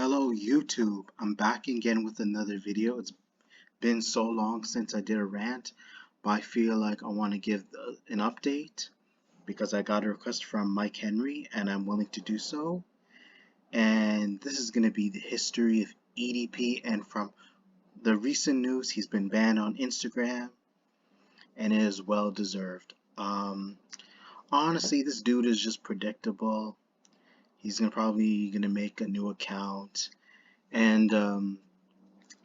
Hello YouTube, I'm back again with another video. It's been so long since I did a rant, but I feel like I want to give an update because I got a request from Mike Henry and I'm willing to do so. And this is going to be the history of EDP, and from the recent news, he's been banned on Instagram and it is well deserved. Honestly, this dude is just predictable. He's probably gonna make a new account. And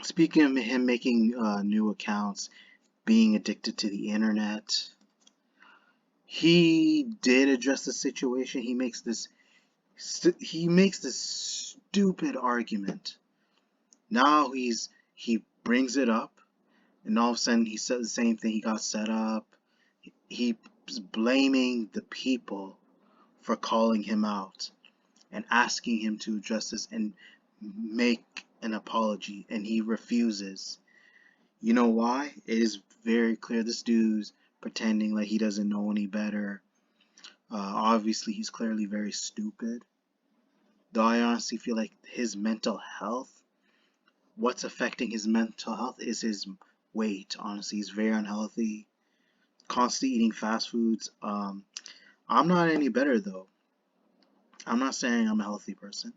speaking of him making new accounts, being addicted to the internet, he did address the situation. He makes this stupid argument. Now he brings it up, and all of a sudden he said the same thing. He got set up. He's blaming the people for calling him out and asking him to address this and make an apology, and he refuses. You know why? It is very clear this dude's pretending like he doesn't know any better. Obviously, he's clearly very stupid. Though I honestly feel like his mental health, what's affecting his mental health is his weight. Honestly, he's very unhealthy, constantly eating fast foods. I'm not any better though. I'm not saying I'm a healthy person,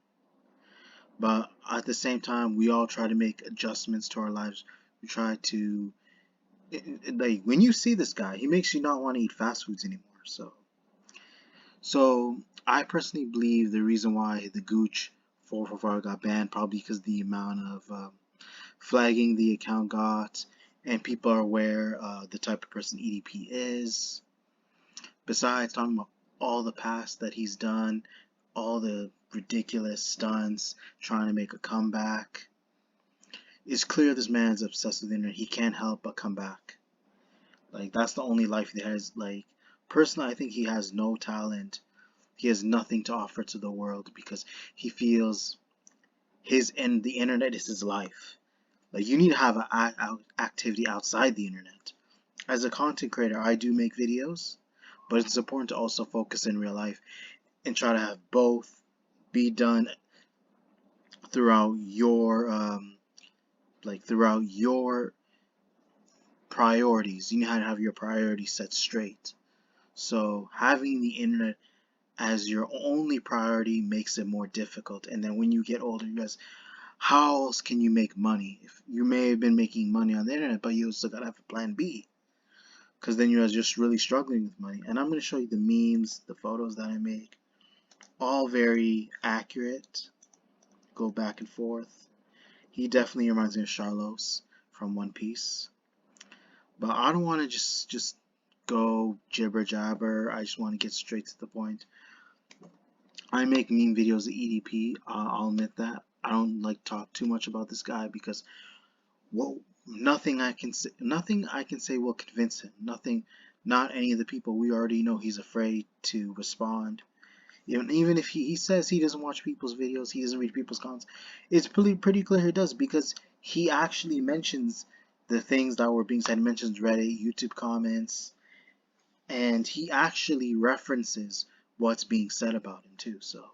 but at the same time, we all try to make adjustments to our lives. We try to, like, when you see this guy, he makes you not want to eat fast foods anymore. So I personally believe the reason why the Gooch 445 got banned probably because the amount of flagging the account got, and people are aware the type of person EDP is. Besides talking about all the past that he's done, all the ridiculous stunts, trying to make a comeback, it's clear this man's obsessed with the internet. He can't help but come back. Like, that's the only life he has. Like, personally, I think he has no talent. He has nothing to offer to the world because he feels the internet is his life. Like, you need to have an activity outside the internet. As a content creator, I do make videos, but it's important to also focus in real life and try to have both be done throughout your throughout your priorities. You know how to have your priorities set straight. So having the internet as your only priority makes it more difficult. And then when you get older, you guys, how else can you make money? If you may have been making money on the internet, but you still gotta have a plan B, because then you're just really struggling with money. And I'm going to show you the memes, the photos that I make, all very accurate. Go back and forth. He definitely reminds me of Charlos from One Piece. But I don't want to just go jibber jabber. I just want to get straight to the point. I make meme videos at EDP. I'll admit that. I don't like talk too much about this guy because nothing I can say will convince him. Nothing, not any of the people. We already know he's afraid to respond. Even if he says he doesn't watch people's videos, he doesn't read people's comments, it's pretty clear he does, because he actually mentions the things that were being said. He mentions Reddit, YouTube comments, and he actually references what's being said about him too. So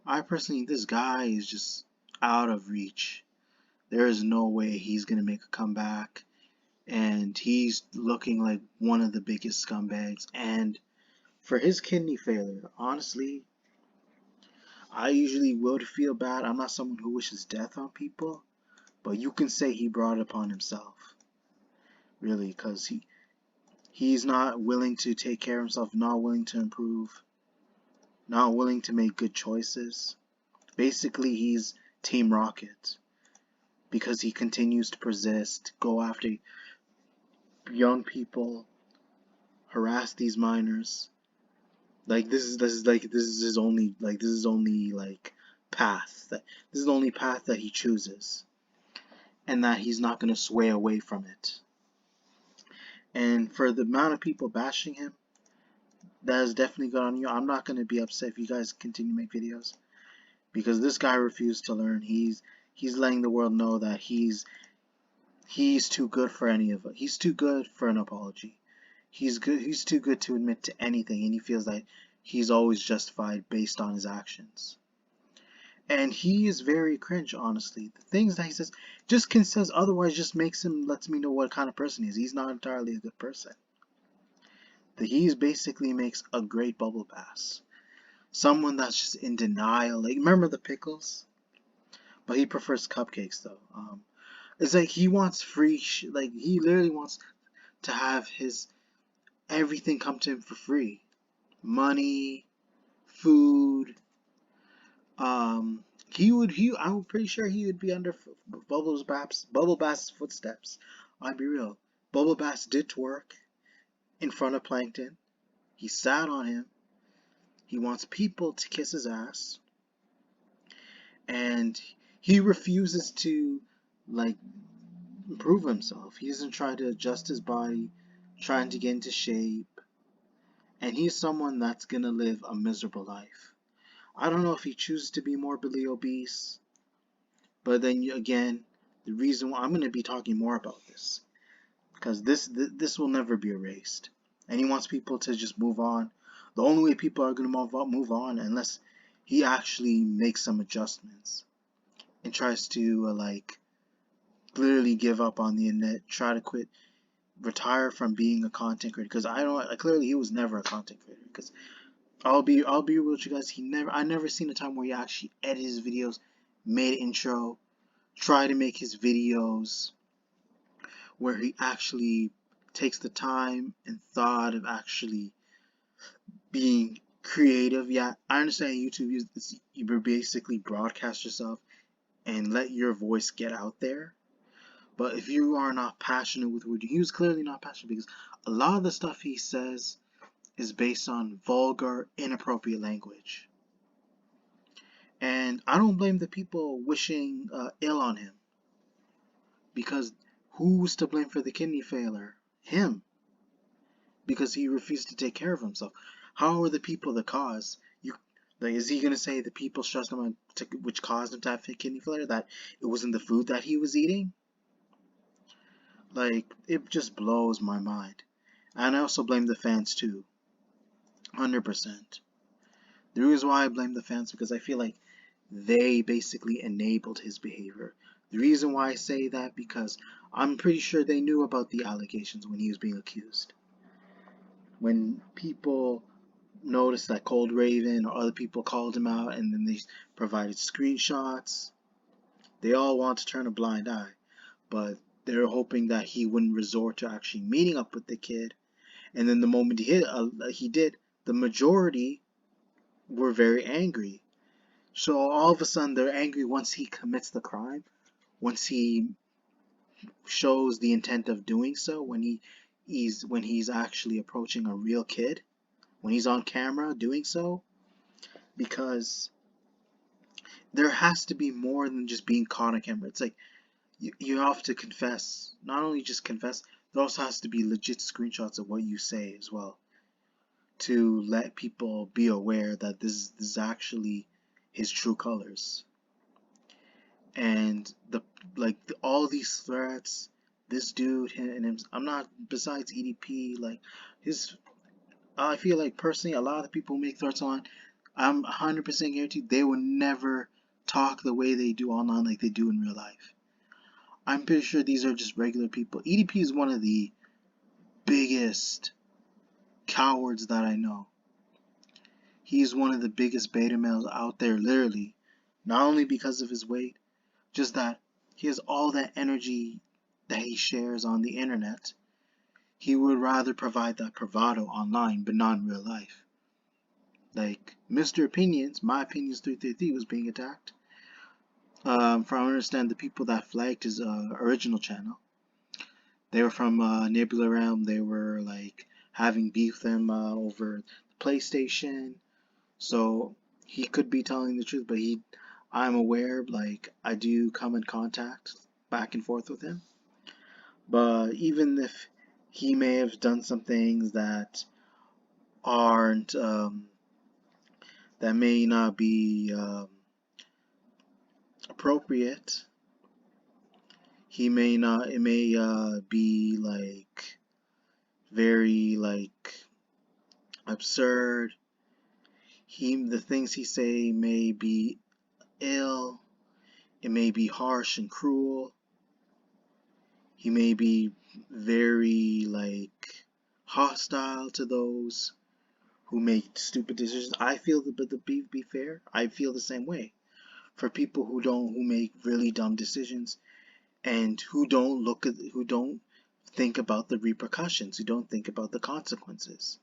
I personally think this guy is just out of reach. There is no way he's gonna make a comeback, and he's looking like one of the biggest scumbags. And for his kidney failure, honestly, I usually would feel bad. I'm not someone who wishes death on people, but you can say he brought it upon himself, really, because he's not willing to take care of himself, not willing to improve, not willing to make good choices. Basically, he's Team Rocket because he continues to persist, go after young people, harass these minors. Like, this is his only path. This is the only path that he chooses, and that he's not going to sway away from it. And for the amount of people bashing him, that has definitely got on you. I'm not going to be upset if you guys continue to make videos, because this guy refused to learn. He's letting the world know that he's too good for any of it. He's too good for an apology. He's too good to admit to anything, and he feels like he's always justified based on his actions. And he is very cringe, honestly. The things that he says, just can says otherwise, just makes him, lets me know what kind of person he is. He's not entirely a good person. He basically makes a great bubble bass. Someone that's just in denial. Like, remember the pickles? But he prefers cupcakes, though. It's like he wants free, like, he literally wants to have his everything come to him for free. Money, food. I'm pretty sure he would be under Bubble Bass's footsteps. I'll be real. Bubble Bass did twerk in front of Plankton. He sat on him. He wants people to kiss his ass. And he refuses to, like, improve himself. He doesn't try to adjust his body, trying to get into shape. And he's someone that's gonna live a miserable life. I don't know if he chooses to be morbidly obese, but then again, the reason why I'm gonna be talking more about this, because this will never be erased, and he wants people to just move on. The only way people are gonna move on unless he actually makes some adjustments and tries to like clearly give up on the internet, try to quit, retire from being a content creator. Because clearly he was never a content creator. Because I'll be real with you guys. I never seen a time where he actually edited his videos, made an intro, tried to make his videos where he actually takes the time and thought of actually being creative. Yeah, I understand YouTube you basically broadcast yourself and let your voice get out there. But if you are not passionate with what he was clearly not passionate, because a lot of the stuff he says is based on vulgar, inappropriate language. And I don't blame the people wishing ill on him, because who's to blame for the kidney failure? Him, because he refused to take care of himself. How are the people the cause? Is he gonna say the people stressed him on which caused him to have kidney failure? That it wasn't the food that he was eating? Like, it just blows my mind. And I also blame the fans too, 100%. The reason why I blame the fans because I feel like they basically enabled his behavior. The reason why I say that because I'm pretty sure they knew about the allegations when he was being accused. When people noticed that Cold Raven or other people called him out and then they provided screenshots, they all want to turn a blind eye. But they're hoping that he wouldn't resort to actually meeting up with the kid. And then the moment he did, the majority were very angry. So all of a sudden they're angry once he commits the crime, once he shows the intent of doing so, when he's actually approaching a real kid, when he's on camera doing so, because there has to be more than just being caught on camera. It's like you have to confess. Not only just confess, there also has to be legit screenshots of what you say as well, to let people be aware that this is actually his true colors. And all these threats, this dude and him. I'm not, besides EDP, like his. I feel like personally, a lot of the people who make threats on, I'm 100% guaranteed they will never talk the way they do online like they do in real life. I'm pretty sure these are just regular people. EDP is one of the biggest cowards that I know. He's one of the biggest beta males out there, literally. Not only because of his weight, just that he has all that energy that he shares on the internet. He would rather provide that bravado online, but not in real life. Like Mr. Opinions, My Opinions 333 was being attacked. From what I understand, the people that flagged his original channel, they were from Nebula Realm. They were like having beef with him over the PlayStation. So he could be telling the truth, but I'm aware, like, I do come in contact back and forth with him. But even if he may have done some things that aren't, that may not be appropriate, he may not, it may be like very like absurd. The things he say may be ill, it may be harsh and cruel, he may be very like hostile to those who make stupid decisions. I feel that, but to be fair, I feel the same way for people who make really dumb decisions and who don't think about the repercussions, who don't think about the consequences,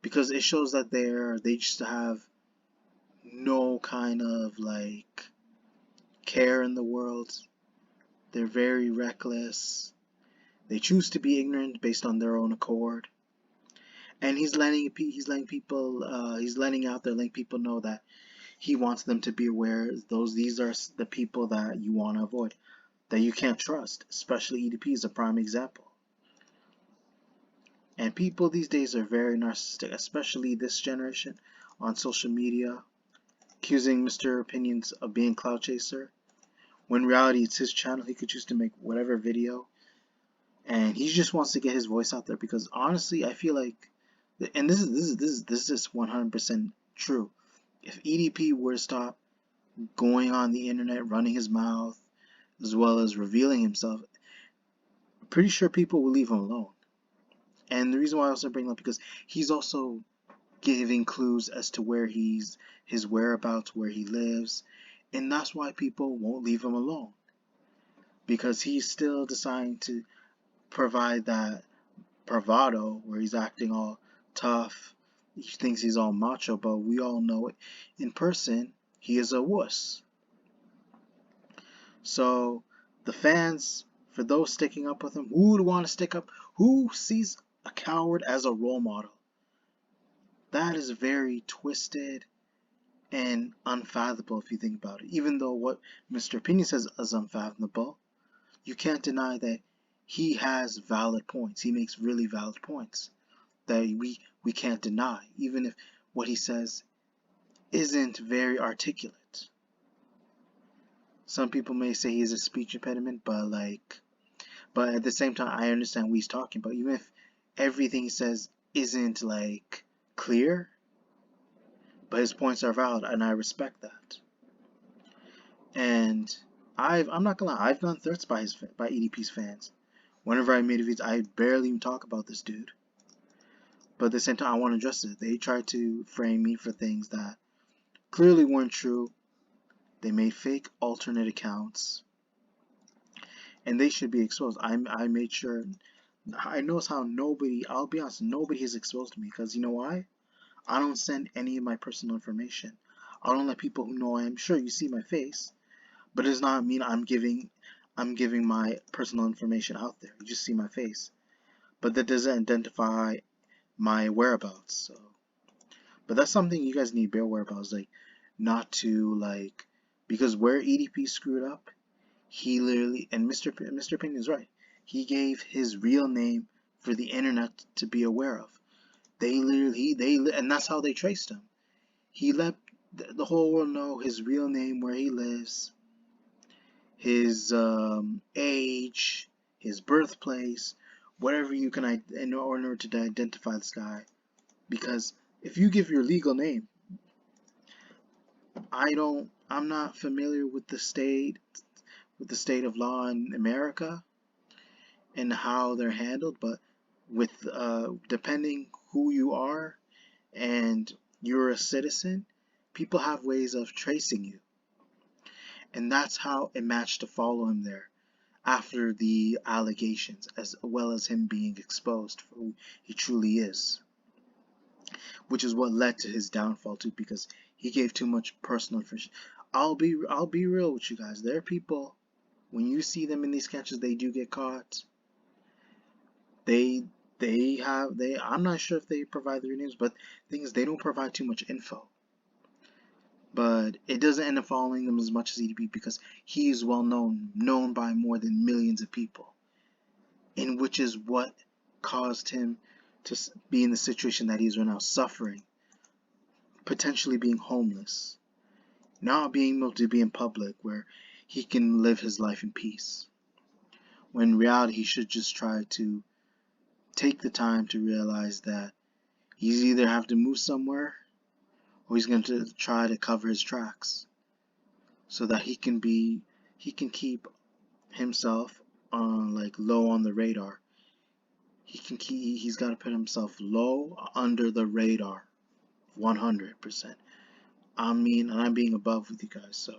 because it shows that they just have no kind of like care in the world. They're very reckless. They choose to be ignorant based on their own accord. And he's letting people know that he wants them to be aware. These are the people that you want to avoid, that you can't trust. Especially EDP is a prime example. And people these days are very narcissistic, especially this generation on social media, accusing Mr. Opinions of being cloud chaser. When in reality it's his channel, he could choose to make whatever video, and he just wants to get his voice out there. Because honestly, I feel like, and this is 100% true. If EDP were to stop going on the internet, running his mouth, as well as revealing himself, I'm pretty sure people will leave him alone. And the reason why I also bring up, because he's also giving clues as to his whereabouts, where he lives, and that's why people won't leave him alone, because he's still deciding to provide that bravado where he's acting all tough. He thinks he's all macho, but we all know it. In person, he is a wuss. So the fans, for those sticking up with him, who would want to stick up? Who sees a coward as a role model? That is very twisted and unfathomable if you think about it. Even though what Mr. Opinion says is unfathomable, you can't deny that he has valid points. He makes really valid points that we can't deny, even if what he says isn't very articulate. Some people may say he has a speech impediment, but at the same time, I understand what he's talking about. Even if everything he says isn't like clear, but his points are valid, and I respect that. And I'm not gonna lie, I've done threats by EDP's fans. Whenever I made a video, I barely even talk about this dude. But at the same time, I want to address it. They tried to frame me for things that clearly weren't true. They made fake alternate accounts, and they should be exposed. I made sure. I noticed how I'll be honest, nobody has exposed me, because you know why? I don't send any of my personal information. I don't let people who know I am. Sure, you see my face, but it does not mean I'm giving my personal information out there. You just see my face, but that doesn't identify my whereabouts. So, but that's something you guys need to be aware about, is like not to because where EDP screwed up, he literally, and Mr. Opinion is right, he gave his real name for the internet to be aware of. And that's how they traced him. He let the whole world know his real name, where he lives, his age, his birthplace, whatever you can, in order to identify this guy. Because if you give your legal name, I'm not familiar with the state of law in America and how they're handled, but with depending who you are and you're a citizen, people have ways of tracing you. And that's how it matched to follow him there after the allegations, as well as him being exposed for who he truly is, which is what led to his downfall too, because he gave too much personal information. I'll be real with you guys. There are people, when you see them in these sketches, they do get caught. I'm not sure if they provide their names, but the thing is, they don't provide too much info. But it doesn't end up following them as much as EDP, because he is well known by more than millions of people, in which is what caused him to be in the situation that he's right now, suffering, potentially being homeless, not being able to be in public where he can live his life in peace. When in reality, he should just try to take the time to realize that he's either have to move somewhere, or he's going to try to cover his tracks. so that he can keep himself like low on the radar. He's got to put himself low under the radar, 100%. I'm being above with you guys, so.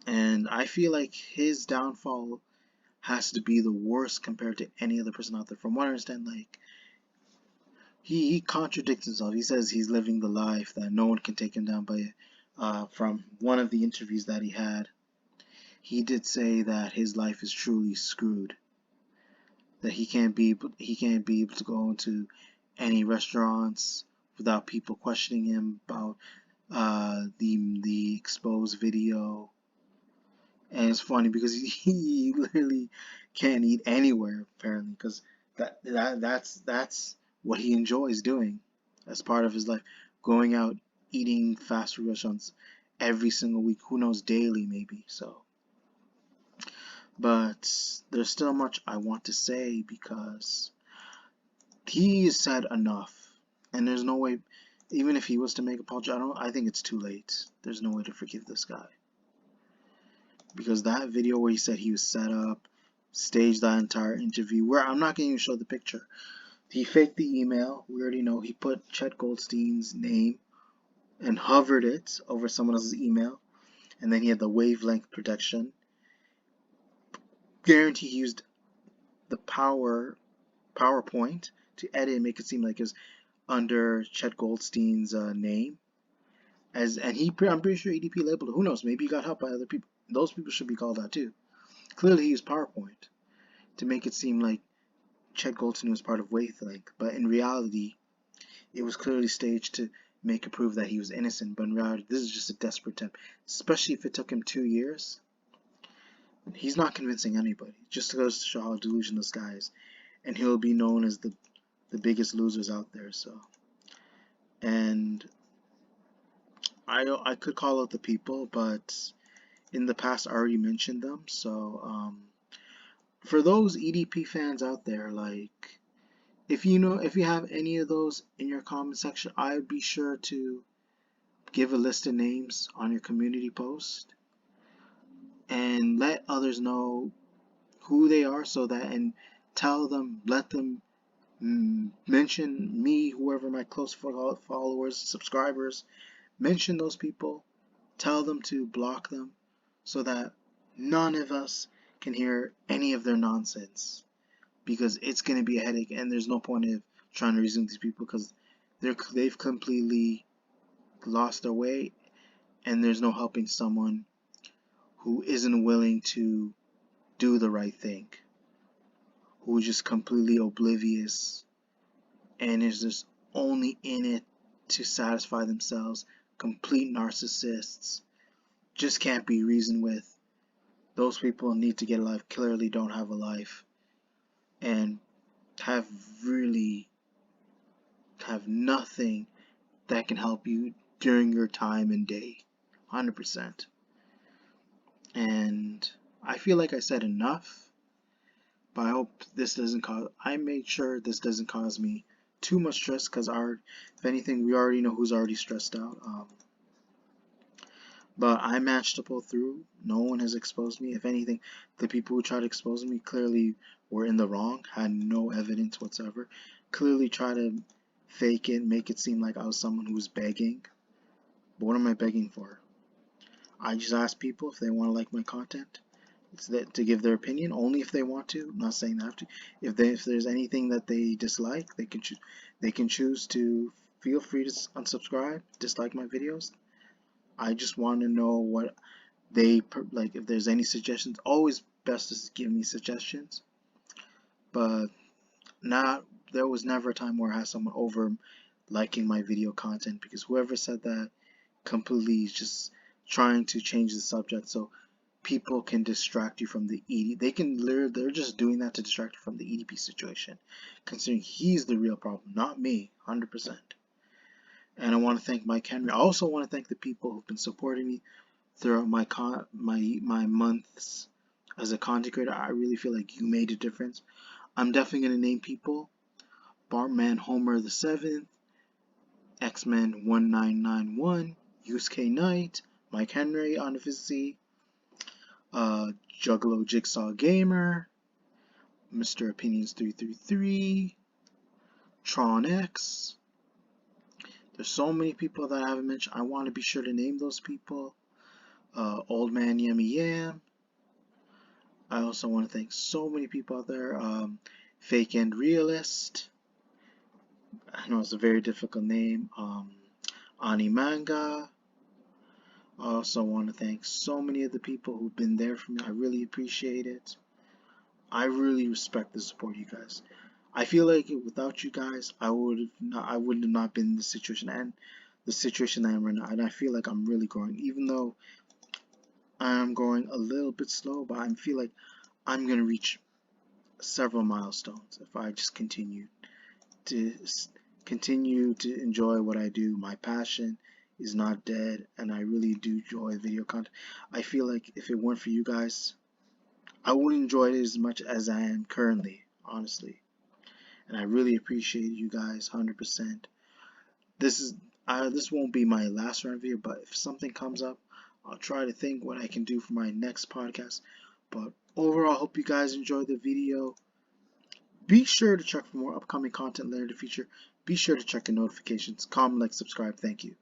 And I feel like his downfall has to be the worst compared to any other person out there. From what I understand, like, he contradicts himself. He says he's living the life that no one can take him down by. From one of the interviews that he had, he did say that his life is truly screwed. That he can't be able to go into any restaurants without people questioning him about the exposed video. And it's funny because he literally can't eat anywhere apparently, because that's what he enjoys doing as part of his life, going out eating fast food restaurants every single week, who knows, daily maybe. So, but there's still much I want to say because he said enough, and there's no way, even if he was to make apology, I think it's too late. There's no way to forgive this guy. Because that video where he said he was set up, staged that entire interview, where I'm not going to even show the picture. He faked the email. We already know. He put Chet Goldstein's name and hovered it over someone else's email. And then he had the wavelength protection. Guarantee he used the PowerPoint to edit and make it seem like it was under Chet Goldstein's name. I'm pretty sure EDP labeled it. Who knows? Maybe he got help by other people. Those people should be called out too. Clearly he used PowerPoint to make it seem like Chet Goldstein was part of Wavelength, but in reality, it was clearly staged to make it prove that he was innocent. But in reality, this is just a desperate attempt, especially if it took him 2 years. He's not convincing anybody. Just goes to show how delusional this guy is, and he'll be known as the biggest losers out there. So, and I could call out the people, but in the past I already mentioned them. So for those EDP fans out there, like, if you have any of those in your comment section, I'd be sure to give a list of names on your community post and let others know who they are, so that, and let them mention me, whoever my close followers, subscribers, mention those people, tell them to block them, so that none of us can hear any of their nonsense, because it's going to be a headache, and there's no point of trying to reason with these people because they've completely lost their way, and there's no helping someone who isn't willing to do the right thing, who is just completely oblivious and is just only in it to satisfy themselves. Complete narcissists, just can't be reasoned with. Those people need to get a life, clearly don't have a life, and have nothing that can help you during your time and day, 100%. And I feel like I said enough, but I hope I made sure this doesn't cause me too much stress, because if anything, we already know who's already stressed out. But I matched up all through. No one has exposed me. If anything, the people who tried to expose me clearly were in the wrong, had no evidence whatsoever. Clearly tried to fake it, make it seem like I was someone who was begging. But what am I begging for? I just ask people if they want to like my content. It's to give their opinion, only if they want to. I'm not saying they have to. If there's anything that they dislike, they can choose to feel free to unsubscribe, dislike my videos. I just want to know what they like. If there's any suggestions, always best to give me suggestions. But there was never a time where I had someone over liking my video content, because whoever said that completely is just trying to change the subject so people can distract you from the ED. They're just doing that to distract you from the EDP situation, considering he's the real problem, not me, 100%. And I want to thank Mike Henry. I also want to thank the people who've been supporting me throughout my months as a content creator. I really feel like you made a difference. I'm definitely going to name people: Bartman Homer the 7th, X-Men 1991, Yusuke Knight, Mike Henry on the VC, Juggalo Jigsaw Gamer, Mr. Opinions 333, Tron X. There's so many people that I haven't mentioned. I want to be sure to name those people. Old Man Yummy Yam. I also want to thank so many people out there. Fake End Realist. I know it's a very difficult name. Ani Manga. I also want to thank so many of the people who've been there for me. I really appreciate it. I really respect the support, you guys. I feel like without you guys, I would have not been in the situation and the situation that I'm in right now. And I feel like I'm really growing, even though I'm going a little bit slow. But I feel like I'm gonna reach several milestones if I just continue to enjoy what I do. My passion is not dead, and I really do enjoy video content. I feel like if it weren't for you guys, I wouldn't enjoy it as much as I am currently, honestly. And I really appreciate you guys 100%. This won't be my last run video, but if something comes up, I'll try to think what I can do for my next podcast. But overall, I hope you guys enjoyed the video. Be sure to check for more upcoming content later in the future. Be sure to check your notifications. Comment, like, subscribe. Thank you.